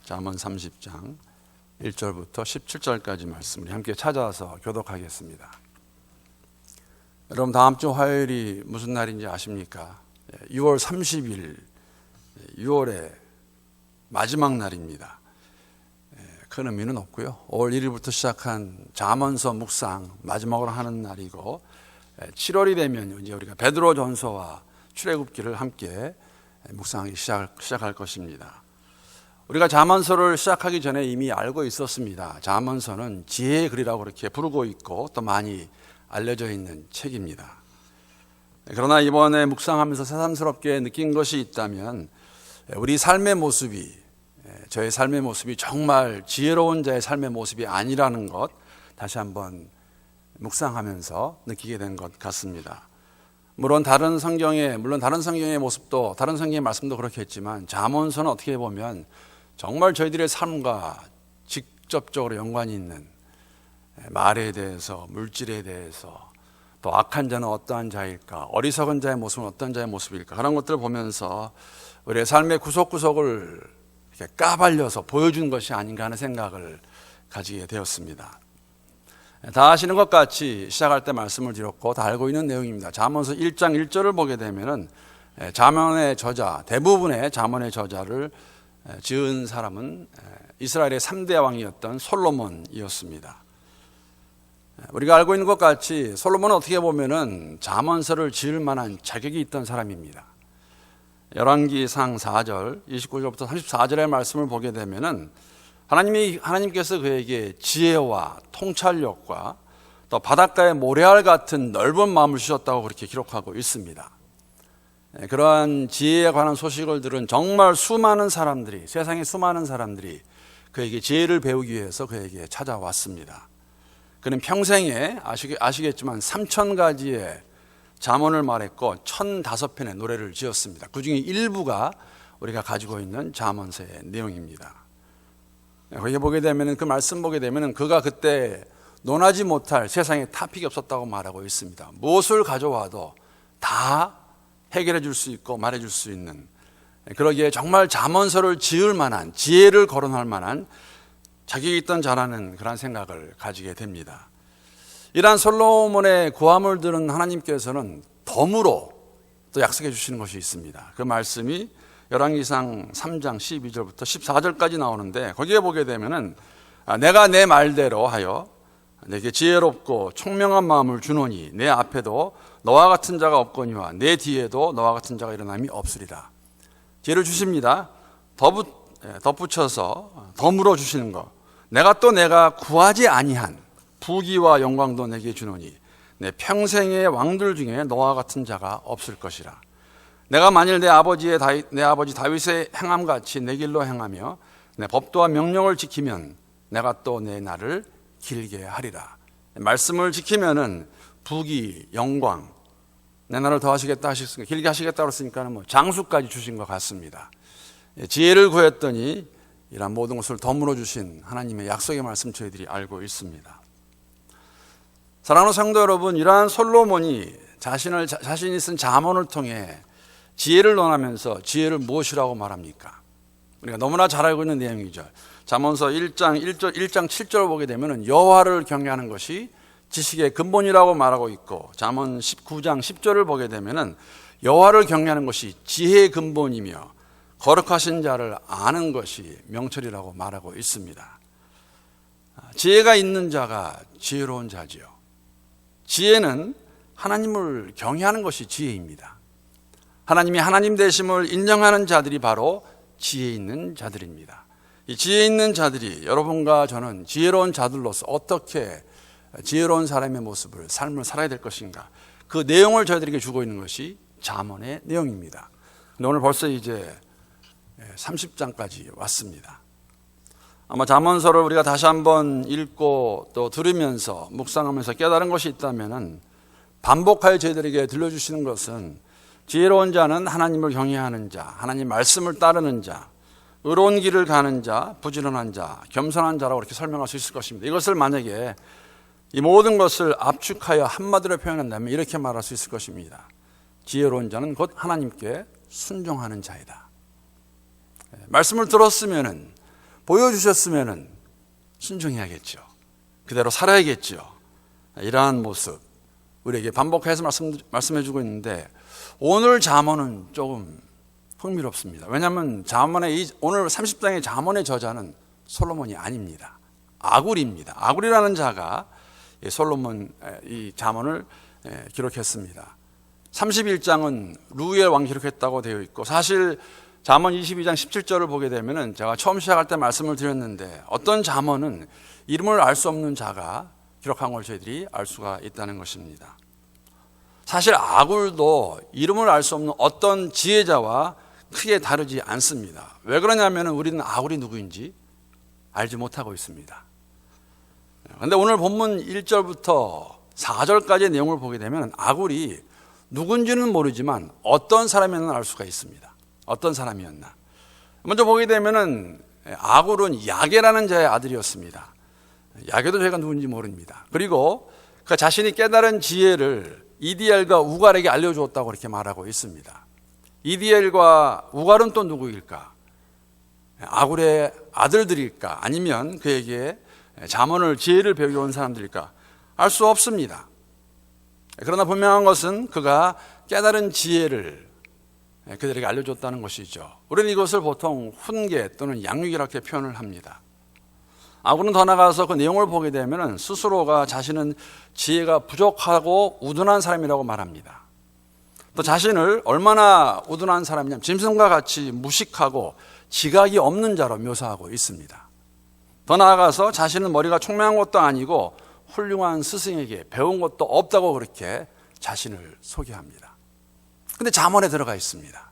잠언 30장 1절부터 17절까지 말씀을 함께 찾아서 교독하겠습니다. 여러분, 다음 주 화요일이 무슨 날인지 아십니까? 6월 30일, 6월의 마지막 날입니다. 큰 의미는 없고요. 5월 1일부터 시작한 잠언서 묵상 마지막으로 하는 날이고, 7월이 되면 이제 우리가 베드로전서와 출애굽기를 함께 묵상하기 시작할 것입니다. 우리가 잠언서를 시작하기 전에 이미 알고 있었습니다. 잠언서는 지혜의 글이라고 그렇게 부르고 있고 또 많이 알려져 있는 책입니다. 그러나 이번에 묵상하면서 새삼스럽게 느낀 것이 있다면, 우리 삶의 모습이, 저의 삶의 모습이 정말 지혜로운 자의 삶의 모습이 아니라는 것, 다시 한번 묵상하면서 느끼게 된 것 같습니다. 물론 다른 성경의 모습도, 다른 성경의 말씀도 그렇겠지만, 잠언서는 어떻게 보면 정말 저희들의 삶과 직접적으로 연관이 있는, 말에 대해서, 물질에 대해서, 또 악한 자는 어떠한 자일까, 어리석은 자의 모습은 어떤 자의 모습일까, 그런 것들을 보면서 우리의 삶의 구석구석을 이렇게 까발려서 보여준 것이 아닌가 하는 생각을 가지게 되었습니다. 다 아시는 것 같이 시작할 때 말씀을 드렸고 다 알고 있는 내용입니다. 잠언서 1장 1절을 보게 되면은 잠언의 저자, 대부분의 잠언의 저자를 지은 사람은 이스라엘의 3대 왕이었던 솔로몬이었습니다. 우리가 알고 있는 것 같이 솔로몬은 어떻게 보면은 잠언서를 지을 만한 자격이 있던 사람입니다. 열왕기상 4절 29절부터 34절의 말씀을 보게 되면은 하나님께서 그에게 지혜와 통찰력과 또 바닷가의 모래알 같은 넓은 마음을 주셨다고 그렇게 기록하고 있습니다. 그러한 지혜에 관한 소식을 들은 정말 수많은 사람들이, 세상의 수많은 사람들이 그에게 지혜를 배우기 위해서 그에게 찾아왔습니다. 그는 평생에 아시겠지만 3,000가지의 잠언을 말했고 1,005편의 노래를 지었습니다. 그 중에 일부가 우리가 가지고 있는 잠언서의 내용입니다. 거기 보게 되면, 그 말씀 보게 되면 그가 그때 논하지 못할 세상에 타픽이 없었다고 말하고 있습니다. 무엇을 가져와도 다 해결해 줄 수 있고 말해 줄 수 있는, 그러기에 정말 잠언서를 지을 만한, 지혜를 거론할 만한 자격이 있던 자라는 그런 생각을 가지게 됩니다. 이러한 솔로몬의 고함을 들은 하나님께서는 덤으로 또 약속해 주시는 것이 있습니다. 그 말씀이 열왕기상 3장 12절부터 14절까지 나오는데, 거기에 보게 되면은 내가 내 말대로 하여 내게 지혜롭고 총명한 마음을 주노니 내 앞에도 너와 같은 자가 없거니와 내 뒤에도 너와 같은 자가 일어남이 없으리라. 지혜를 주십니다. 덧붙여서 덤으로 주시는 것. 내가 구하지 아니한 부귀와 영광도 내게 주노니 내 평생의 왕들 중에 너와 같은 자가 없을 것이라. 내가 만일 내 아버지 다윗의 행함같이 내 길로 행하며 내 법도와 명령을 지키면 내가 또 내 날을 길게 하리라. 말씀을 지키면은 부귀, 영광, 내 날을 더 하시겠다 하셨으니까, 길게 하시겠다고 했으니까 장수까지 주신 것 같습니다. 지혜를 구했더니 이런 모든 것을 덤으로 주신 하나님의 약속의 말씀 저희들이 알고 있습니다. 사랑하는 성도 여러분, 이러한 솔로몬이 자신이 쓴 잠언을 통해 지혜를 논하면서 지혜를 무엇이라고 말합니까? 우리가 너무나 잘 알고 있는 내용이죠. 잠언서 1장 7절을 보게 되면 여호와를 경외하는 것이 지식의 근본이라고 말하고 있고, 잠언 19장 10절을 보게 되면 여호와를 경외하는 것이 지혜의 근본이며 거룩하신 자를 아는 것이 명철이라고 말하고 있습니다. 지혜가 있는 자가 지혜로운 자지요. 지혜는 하나님을 경외하는 것이 지혜입니다. 하나님이 하나님 되심을 인정하는 자들이 바로 지혜 있는 자들입니다. 이 지혜 있는 자들이, 여러분과 저는 지혜로운 자들로서 어떻게 지혜로운 사람의 모습을, 삶을 살아야 될 것인가, 그 내용을 저희들에게 주고 있는 것이 잠언의 내용입니다. 근데 오늘 벌써 이제 30장까지 왔습니다. 아마 잠언서를 우리가 다시 한번 읽고 또 들으면서 묵상하면서 깨달은 것이 있다면, 반복하여 저희들에게 들려주시는 것은 지혜로운 자는 하나님을 경외하는 자, 하나님 말씀을 따르는 자, 의로운 길을 가는 자, 부지런한 자, 겸손한 자라고 이렇게 설명할 수 있을 것입니다. 이것을 만약에 이 모든 것을 압축하여 한마디로 표현한다면 이렇게 말할 수 있을 것입니다. 지혜로운 자는 곧 하나님께 순종하는 자이다. 말씀을 들었으면은 보여주셨으면 순종해야겠죠. 그대로 살아야겠죠. 이러한 모습 우리에게 반복해서 말씀해주고 있는데, 오늘 잠언은 조금 흥미롭습니다. 왜냐하면 오늘 30장의 잠언의 저자는 솔로몬이 아닙니다. 아굴입니다. 아굴이라는 자가 솔로몬 이 잠언을 기록했습니다. 31장은 루엘 왕이 기록했다고 되어 있고, 사실 잠언 22장 17절을 보게 되면은 제가 처음 시작할 때 말씀을 드렸는데, 어떤 잠언은 이름을 알 수 없는 자가 기록한 걸 저희들이 알 수가 있다는 것입니다. 사실 아굴도 이름을 알 수 없는 어떤 지혜자와 크게 다르지 않습니다. 왜 그러냐면 우리는 아굴이 누구인지 알지 못하고 있습니다. 그런데 오늘 본문 1절부터 4절까지의 내용을 보게 되면 아굴이 누군지는 모르지만 어떤 사람이었나 알 수가 있습니다. 어떤 사람이었나. 먼저 보게 되면은 아굴은 야게라는 자의 아들이었습니다. 야게도 저희가 누군지 모릅니다. 그리고 그 자신이 깨달은 지혜를 이디엘과 우갈에게 알려주었다고 이렇게 말하고 있습니다. 이디엘과 우갈은 또 누구일까? 아굴의 아들들일까? 아니면 그에게 잠언을 지혜를 배우게 온 사람들일까? 알 수 없습니다. 그러나 분명한 것은 그가 깨달은 지혜를 그들에게 알려줬다는 것이죠. 우리는 이것을 보통 훈계 또는 양육이라고 표현을 합니다. 아굴은 더 나아가서 그 내용을 보게 되면 스스로가 자신은 지혜가 부족하고 우둔한 사람이라고 말합니다. 또 자신을 얼마나 우둔한 사람이냐면 짐승과 같이 무식하고 지각이 없는 자로 묘사하고 있습니다. 더 나아가서 자신은 머리가 총명한 것도 아니고 훌륭한 스승에게 배운 것도 없다고 그렇게 자신을 소개합니다. 그런데 잠언에 들어가 있습니다.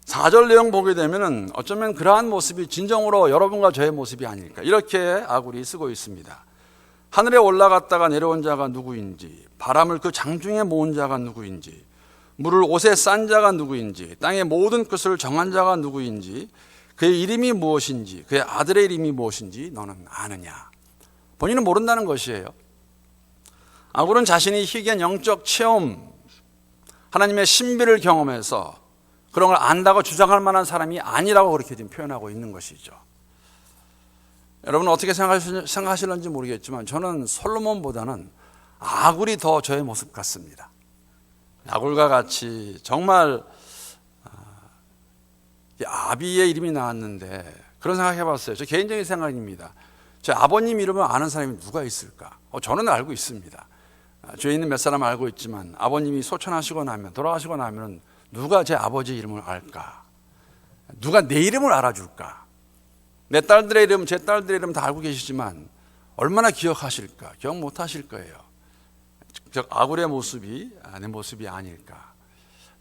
4절 내용 보게 되면 어쩌면 그러한 모습이 진정으로 여러분과 저의 모습이 아닐까, 이렇게 아굴이 쓰고 있습니다. 하늘에 올라갔다가 내려온 자가 누구인지, 바람을 그 장중에 모은 자가 누구인지, 물을 옷에 싼 자가 누구인지, 땅의 모든 끝을 정한 자가 누구인지, 그의 이름이 무엇인지, 그의 아들의 이름이 무엇인지 너는 아느냐. 본인은 모른다는 것이에요. 아굴은 자신이 희귀한 영적 체험, 하나님의 신비를 경험해서 그런 걸 안다고 주장할 만한 사람이 아니라고 그렇게 지금 표현하고 있는 것이죠. 여러분 어떻게 생각하실는지 모르겠지만 저는 솔로몬보다는 아굴이 더 저의 모습 같습니다. 아굴과 같이 정말 아비의 이름이 나왔는데 그런 생각 해봤어요. 저 개인적인 생각입니다. 제 아버님 이름을 아는 사람이 누가 있을까? 저는 알고 있습니다. 주위에 있는 몇 사람 알고 있지만 아버님이 소천하시고 나면, 돌아가시고 나면 누가 제 아버지 이름을 알까? 누가 내 이름을 알아줄까? 내 딸들의 이름, 제 딸들의 이름 다 알고 계시지만 얼마나 기억하실까? 기억 못 하실 거예요. 즉 아굴의 모습이 내 모습이 아닐까?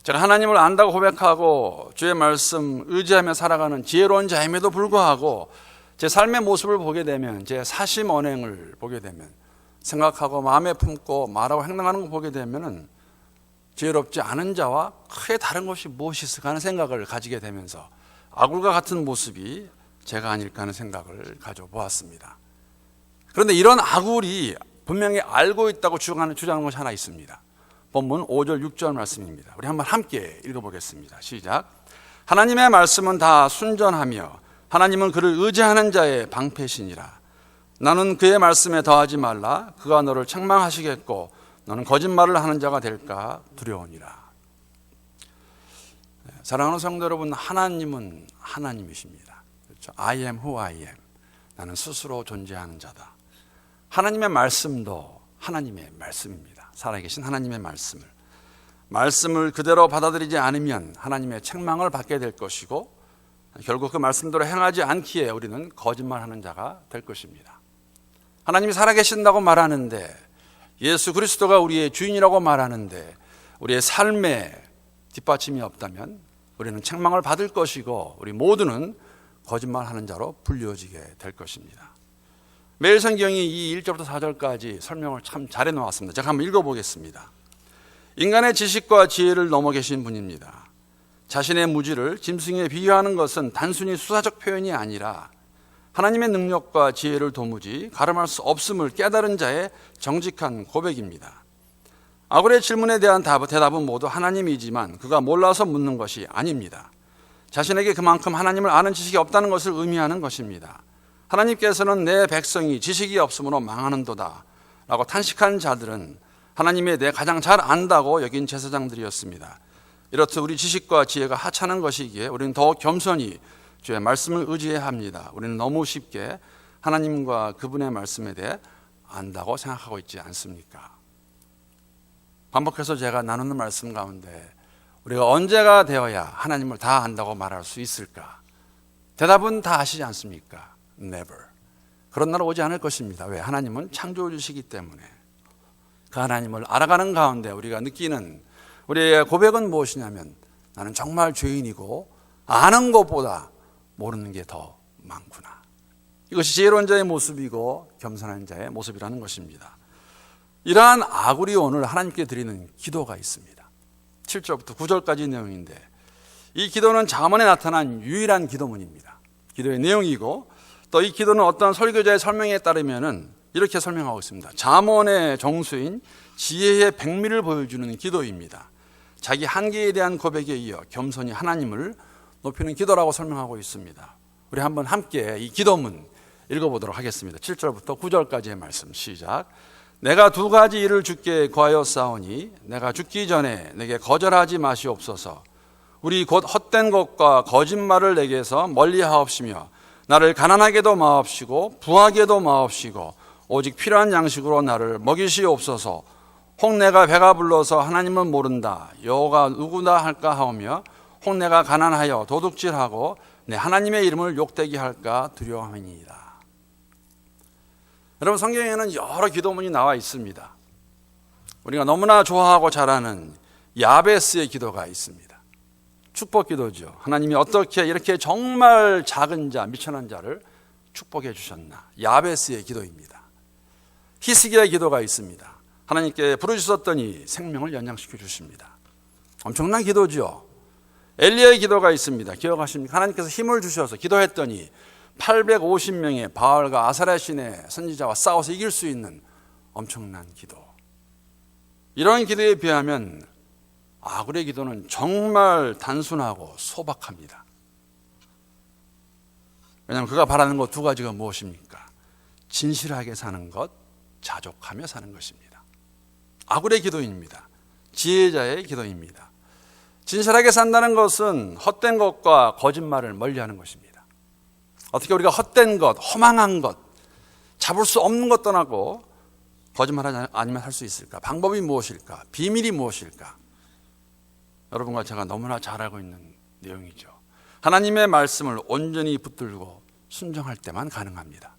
제가 하나님을 안다고 고백하고 주의 말씀 의지하며 살아가는 지혜로운 자임에도 불구하고 제 삶의 모습을 보게 되면, 제 사심 언행을 보게 되면, 생각하고 마음에 품고 말하고 행동하는 걸 보게 되면은 지혜롭지 않은 자와 크게 다른 것이 무엇이 있을까 하는 생각을 가지게 되면서 아굴과 같은 모습이 제가 아닐까 하는 생각을 가져보았습니다. 그런데 이런 아굴이 분명히 알고 있다고 주장하는 것이 하나 있습니다. 본문 5절 6절 말씀입니다. 우리 한번 함께 읽어보겠습니다. 시작. 하나님의 말씀은 다 순전하며 하나님은 그를 의지하는 자의 방패시니라. 나는 그의 말씀에 더하지 말라. 그가 너를 책망하시겠고 너는 거짓말을 하는 자가 될까 두려우니라. 사랑하는 성도 여러분, 하나님은 하나님이십니다. 그렇죠? I am who I am. 나는 스스로 존재하는 자다. 하나님의 말씀도 하나님의 말씀입니다. 살아계신 하나님의 말씀을 그대로 받아들이지 않으면 하나님의 책망을 받게 될 것이고, 결국 그 말씀대로 행하지 않기에 우리는 거짓말하는 자가 될 것입니다. 하나님이 살아계신다고 말하는데, 예수 그리스도가 우리의 주인이라고 말하는데 우리의 삶에 뒷받침이 없다면 우리는 책망을 받을 것이고, 우리 모두는 거짓말하는 자로 불리워지게 될 것입니다. 매일 성경이 이 1절부터 4절까지 설명을 참 잘해 놓았습니다. 제가 한번 읽어보겠습니다. 인간의 지식과 지혜를 넘어 계신 분입니다. 자신의 무지를 짐승에 비유하는 것은 단순히 수사적 표현이 아니라 하나님의 능력과 지혜를 도무지 가름할 수 없음을 깨달은 자의 정직한 고백입니다. 아굴의 질문에 대한 대답은 모두 하나님이지만 그가 몰라서 묻는 것이 아닙니다. 자신에게 그만큼 하나님을 아는 지식이 없다는 것을 의미하는 것입니다. 하나님께서는 내 백성이 지식이 없으므로 망하는도다 라고 탄식한 자들은 하나님에 대해 가장 잘 안다고 여긴 제사장들이었습니다. 이렇듯 우리 지식과 지혜가 하찮은 것이기에 우리는 더욱 겸손히 주의 말씀을 의지해야 합니다. 우리는 너무 쉽게 하나님과 그분의 말씀에 대해 안다고 생각하고 있지 않습니까? 반복해서 제가 나누는 말씀 가운데 우리가 언제가 되어야 하나님을 다 안다고 말할 수 있을까? 대답은 다 아시지 않습니까? Never. 그런 날 오지 않을 것입니다. 왜? 하나님은 창조주시기 때문에. 그 하나님을 알아가는 가운데 우리가 느끼는 우리의 고백은 무엇이냐면 나는 정말 죄인이고 아는 것보다 모르는 게 더 많구나. 이것이 지혜로운 자의 모습이고 겸손한 자의 모습이라는 것입니다. 이러한 아구리 오늘 하나님께 드리는 기도가 있습니다. 7절부터 9절까지 내용인데 이 기도는 잠언에 나타난 유일한 기도문입니다. 기도의 내용이고 또 이 기도는 어떤 설교자의 설명에 따르면 이렇게 설명하고 있습니다. 잠언의 정수인 지혜의 백미를 보여주는 기도입니다. 자기 한계에 대한 고백에 이어 겸손히 하나님을 높이는 기도라고 설명하고 있습니다. 우리 한번 함께 이 기도문 읽어보도록 하겠습니다. 7절부터 9절까지의 말씀 시작. 내가 두 가지 일을 주께 구하였사오니 내가 죽기 전에 내게 거절하지 마시옵소서. 우리 곧 헛된 것과 거짓말을 내게서 멀리하옵시며 나를 가난하게도 마옵시고 부하게도 마옵시고 오직 필요한 양식으로 나를 먹이시옵소서. 혹 내가 배가 불러서 하나님은 모른다 여호와가 누구나 할까 하오며 혹 내가 가난하여 도둑질하고 내 하나님의 이름을 욕되게 할까 두려워함이니이다. 여러분, 성경에는 여러 기도문이 나와 있습니다. 우리가 너무나 좋아하고 잘 아는 야베스의 기도가 있습니다. 축복 기도죠. 하나님이 어떻게 이렇게 정말 작은 자, 미천한 자를 축복해 주셨나. 야베스의 기도입니다. 히스기야의 기도가 있습니다. 하나님께 부르짖었더니 생명을 연장시켜 주십니다. 엄청난 기도죠. 엘리야의 기도가 있습니다. 기억하십니까? 하나님께서 힘을 주셔서 기도했더니 850명의 바알과 아사랴 신의 선지자와 싸워서 이길 수 있는 엄청난 기도. 이런 기도에 비하면 아굴의 기도는 정말 단순하고 소박합니다. 왜냐하면 그가 바라는 것 두 가지가 무엇입니까? 진실하게 사는 것, 자족하며 사는 것입니다. 아굴의 기도입니다. 지혜자의 기도입니다. 진실하게 산다는 것은 헛된 것과 거짓말을 멀리하는 것입니다. 어떻게 우리가 헛된 것, 허망한 것, 잡을 수 없는 것 떠나고 거짓말 아니면 할 수 있을까? 방법이 무엇일까? 비밀이 무엇일까? 여러분과 제가 너무나 잘 알고 있는 내용이죠. 하나님의 말씀을 온전히 붙들고 순종할 때만 가능합니다.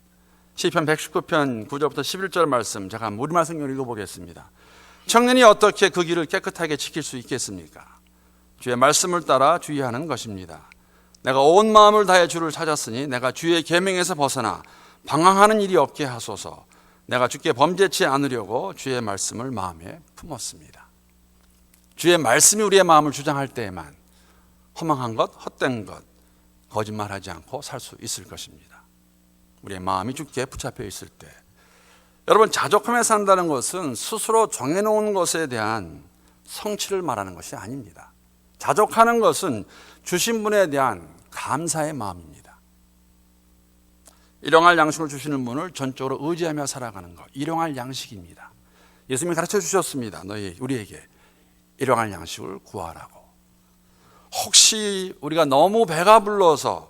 시편 119편 9절부터 11절 말씀, 제가 우리말 성경을 읽어보겠습니다. 청년이 어떻게 그 길을 깨끗하게 지킬 수 있겠습니까? 주의 말씀을 따라 주의하는 것입니다. 내가 온 마음을 다해 주를 찾았으니 내가 주의 계명에서 벗어나 방황하는 일이 없게 하소서. 내가 주께 범죄치 않으려고 주의 말씀을 마음에 품었습니다. 주의 말씀이 우리의 마음을 주장할 때에만 허망한 것, 헛된 것, 거짓말하지 않고 살 수 있을 것입니다. 우리의 마음이 주께 붙잡혀 있을 때. 여러분, 자족하며 산다는 것은 스스로 정해놓은 것에 대한 성취를 말하는 것이 아닙니다. 자족하는 것은 주신 분에 대한 감사의 마음입니다. 일용할 양식을 주시는 분을 전적으로 의지하며 살아가는 것, 일용할 양식입니다. 예수님이 가르쳐 주셨습니다. 우리에게 일용할 양식을 구하라고. 혹시 우리가 너무 배가 불러서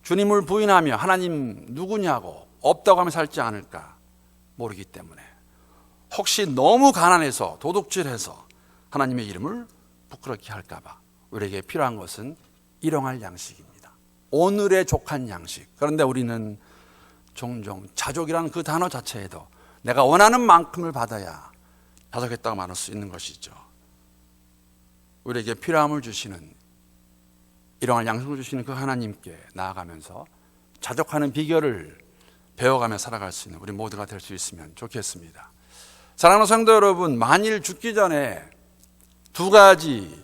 주님을 부인하며 하나님 누구냐고 없다고 하며 살지 않을까 모르기 때문에, 혹시 너무 가난해서 도둑질해서 하나님의 이름을 부끄럽게 할까 봐 우리에게 필요한 것은 일용할 양식입니다. 오늘의 족한 양식. 그런데 우리는 종종 자족이라는 그 단어 자체에도 내가 원하는 만큼을 받아야 자족했다고 말할 수 있는 것이죠. 우리에게 필요함을 주시는, 일용할 양식을 주시는 그 하나님께 나아가면서 자족하는 비결을 배워가며 살아갈 수 있는 우리 모두가 될 수 있으면 좋겠습니다. 사랑하는 성도 여러분, 만일 죽기 전에 두 가지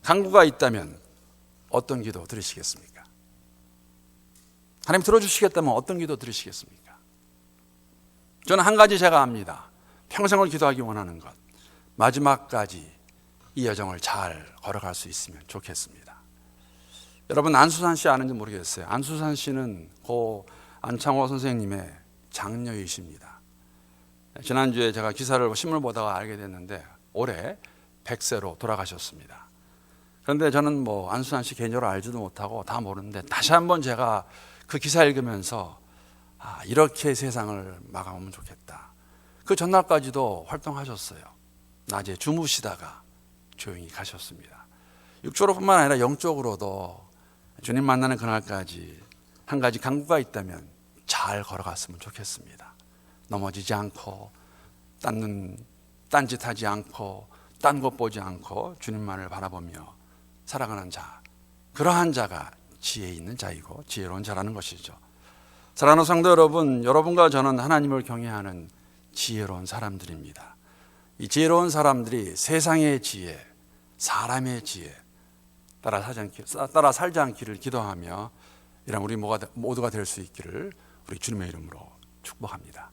간구가 있다면 어떤 기도 드리시겠습니까? 하나님 들어주시겠다면 어떤 기도 드리시겠습니까? 저는 한 가지 제가 압니다. 평생을 기도하기 원하는 것, 마지막까지 이 여정을 잘 걸어갈 수 있으면 좋겠습니다. 여러분 안수산 씨 아는지 모르겠어요. 안수산 씨는 고 안창호 선생님의 장녀이십니다. 지난주에 제가 기사를 신문을 보다가 알게 됐는데 올해 100세로 돌아가셨습니다. 그런데 저는 뭐 안수산 씨 개인적으로 알지도 못하고 다 모르는데 다시 한번 제가 그 기사 읽으면서 이렇게 세상을 마감하면 좋겠다. 그 전날까지도 활동하셨어요. 낮에 주무시다가 조용히 가셨습니다. 육적으로뿐만 아니라 영적으로도 주님 만나는 그날까지 한 가지 간구가 있다면 잘 걸어갔으면 좋겠습니다. 넘어지지 않고 딴짓하지 않고 딴 것 보지 않고 주님만을 바라보며 살아가는 자, 그러한 자가 지혜 있는 자이고 지혜로운 자라는 것이죠. 사랑하는 성도 여러분, 여러분과 저는 하나님을 경외하는 지혜로운 사람들입니다. 이 지혜로운 사람들이 세상의 지혜, 사람의 지혜 따라 살지 않기를 기도하며 이런 우리 모두가 될 수 있기를 우리 주님의 이름으로 축복합니다.